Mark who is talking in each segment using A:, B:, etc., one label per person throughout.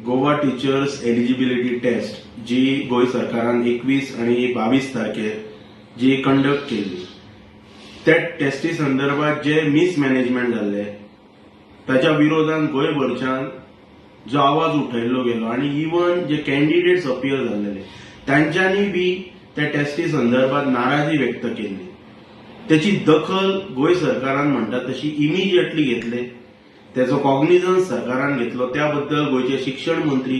A: Goa teachers eligibility taste जी गोंय सरकारान 21 आणि 22 तारखेर जी कंडक्ट केली त्या टेस्टी संदर्भात जे मिसमॅनेजमेंट जाल्ले ताच्या विरोधात गोंयभरच्यान जो आवाज उठयल्लो गेलो आणि इवन जे कॅन्डिडेट्स अपियर जाल्ले तांच्यांनी बी त्या टेस्टी संदर्भात नाराजी व्यक्त केली। त्याची दखल गोंय सरकारान म्हणटा तशी इमिजिएटली घेतले, त्याचो कॉग्निझन्स सरकारान घेतलो। त्याबद्दल गोंयचे शिक्षण मंत्री,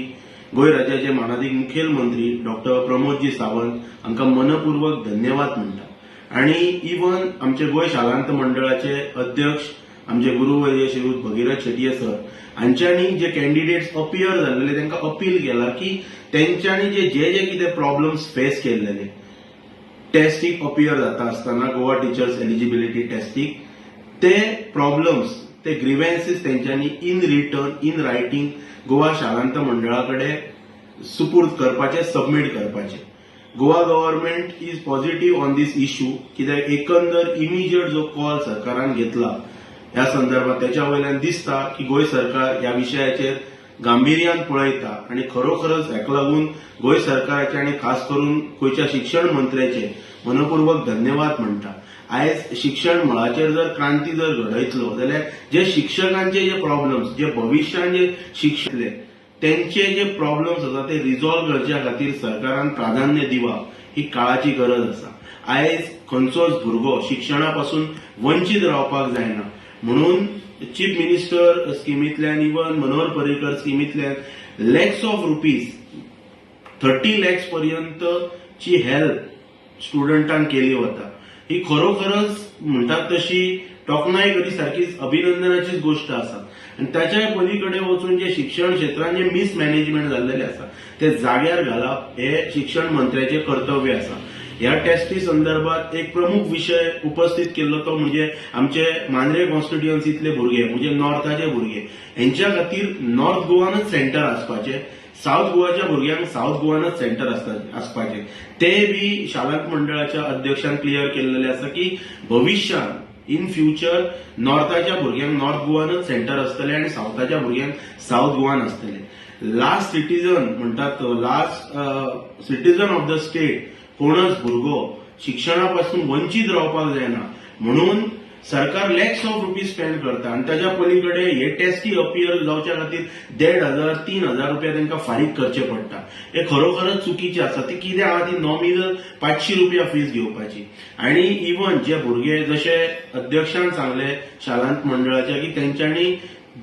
A: गोंय राज्याचे माननीय मुखेलमंत्री डॉक्टर प्रमोदजी सावंत हांकां मनपूर्वक धन्यवाद म्हणटा। आणि इवन आमचे गोंय शालांत मंडळाचे अध्यक्ष आमचे गुरुवर्य श्रीयुत भगीरथ शेटये सर हांच्यांनी जे कॅन्डिडेट्स अपियर जाल्ले तांकां अपील केला की तेंच्यांनी जे कितें प्रॉब्लेम्स फेस केल्ले टेस्टीक अपियर जाता आसतना गोवा टीचर्स एलिजिबिलिटी टेस्टीक ते प्रॉब्लेम्स ते ग्रीव्हन्सेस तेंच्यांनी in return in writing Goa शालांत मंडळाकडे सुपूर्द करपाचे, सबमिट करपाचे। Goa government is positive on this issue कित्याक एकंदर इमिजिएट जो कॉल सरकारान घेतला ह्या संदर्भात त्याच्या वयल्यान दिसता की गोंय सरकार ह्या विशयाचेर गांभीर्यान पळयता आणि खरोखरच हेका लागून गोंय सरकाराचे आणि खास करून गोंयच्या शिक्षण मंत्र्याचे मनपूर्वक धन्यवाद म्हणटा। आयज शिक्षण मळाचेर जर क्रांती जर घडयतलो जाल्यार जे शिक्षकांचे जे प्रॉब्लेम्स जे भविष्यान जे शिक्षले त्यांचे जे प्रॉब्लेम्स आसा ते रिझॉल्व करच्या खातीर सरकारान प्राधान्य दिवप ही काळाची गरज आसा। आयज खंयचोच भुरगो शिक्षणापासून वंचित रावपाक जायना म्हणून चीफ मिनिस्टर स्किमींतल्यान इवन मनोहर पर्रीकर स्किमींतल्यान लॅक्स ऑफ रुपीज 30 lakhs पर्यंतची हेल्प स्टुडंटांक केली वता। ही खरोखरच म्हणटात तशी तोखणाय करी सारखीच अभिनंदनाचीच गोष्ट आसा। आणि त्याच्या पलीकडे वचून जे शिक्षण क्षेत्रात जे मिसमॅनेजमेंट जाल्लेले आसा ते जाग्यार घालप हे शिक्षण मंत्र्याचे कर्तव्य आसा। ह्या टेस्टी संदर्भात एक प्रमुख विषय उपस्थित केल्लो तो म्हणजे आमचे मांद्रे कॉन्स्टिट्युएन्सीतले भुरगे म्हणजे नॉर्थाचे भुरगे हेंच्या खातीर नॉर्थ गोवानच सेंटर आसपाचे, साऊथ गोवाच्या भुरग्यांक साऊथ गोवानच सेंटर आसपाचे। ते बी शालांत मंडळाच्या अध्यक्षान क्लियर केलेले आसा की भविष्यात इन फ्युचर नॉर्थाच्या भुरग्यांक नॉर्थ गोवानच सेंटर आसतले आणि साऊथाच्या भुरग्यांक साऊथ गोवान आसतले। लास्ट सिटीजन म्हणटात last citizen of the state कोणच भुरगो शिक्षणापासून वंचित रावपाक जायना म्हणून सरकार लॅक्स ऑफ रुपीज स्पेंड करता आणि त्याच्या पलीकडे हे टेस्टी अपियर जावच्या खातीर 1,500 3,000 रुपया तांकां फारीक करचे पडटा। हे खरोखरच चुकीचे आसा। ती कितें आहा ती नॉमिनल 500 रुपया फीज घेवपाची। आणि इवन जे भुरगे जशे अध्यक्षान सांगले शालांत मंडळाच्या की तेंच्यांनी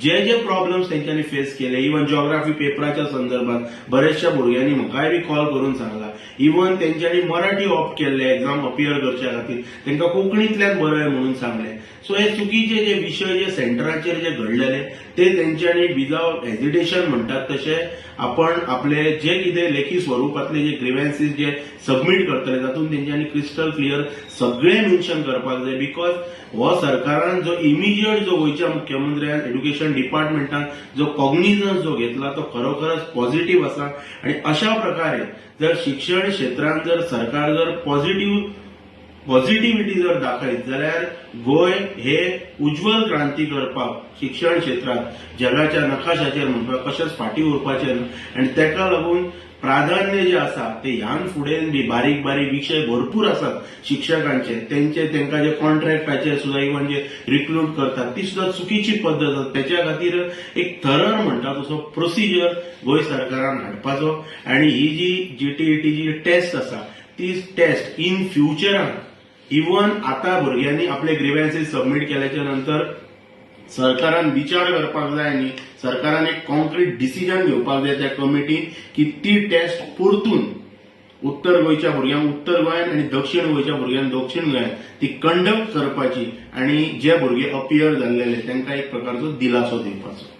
A: जे प्रॉब्लेम्स तेंच्यांनी फेस केले इवन जिओग्राफी पेपराच्या संदर्भात बरेचशा भुरग्यांनी म्हाकाय बी कॉल करून सांगला इवन तेंच्यांनी मराठी ऑप्ट केले एक्झाम अपियर करच्या खातीर तांकां कोंकणींतल्यान बरय म्हणून सांगले। सो हे चुकीचे जे विषय जे सेंटराचेर जे घडलेले ते तेंच्यांनी विदाउट हेजिटेशन म्हणटात तशे आपण आपले जे कितें लेखी स्वरूपातले जे ग्रीव्हन्सेस जे सबमिट करतले तातूंत तेंच्यांनी क्रिस्टल क्लियर सगळे मेन्शन करपाक जाय। बिकॉज हो सरकारान जो इमिजिएट जो गोंयच्या मुख्यमंत्र्यान एड्युकेशन डिपार्टमेंटान जो कॉग्निझन्स जो घेतला तो खरोखरच पॉझिटिव्ह आसा। आणि अशा प्रकारे जर शिक्षण क्षेत्रात जर सरकार जर पॉझिटिव्हिटी जर दाखयत जाल्यार गोंय हे उज्वल क्रांती करपाक शिक्षण क्षेत्रात जगाच्या नकाशाचेर म्हणपाक कशेंच फाटीं उरपाचें ना। आणि तेका लागून प्राधान्य जे आसा ते ह्यान फुडें बी बारीक बारीक विषय भरपूर आसात शिक्षकांचे तांकां जे कॉन्ट्रॅक्टाचेर सुद्दां इवन जे रिक्रूट करतात ती सुद्दां चुकीची पद्दत आसा। त्याच्या खातीर एक थरर म्हणटा तसो प्रोसिजर गोंय सरकारान हाडपाचो आणि ही जी जीटीईटी जी टेस्ट आसा ती टेस्ट इन फ्युचरान इवन आता भुरग्यांनी आपले ग्रीव्हन्सेस सबमिट केल्याच्या नंतर सरकारान विचार करपाक जाय न्ही, सरकारान एक कॉन्क्रीट डिसिजन घेवपाक जाय त्या कमिटीन की ती टेस्ट परतून उत्तर गोंयच्या भुरग्यांक उत्तर गोंयान आणि दक्षिण गोंयच्या भुरग्यांक दक्षिण गोंयान ती कंडक्ट करपाची आणि जे भुरगे अपियर जाल्लेले तांकां एक प्रकारचो दिलासो दिवपाचो।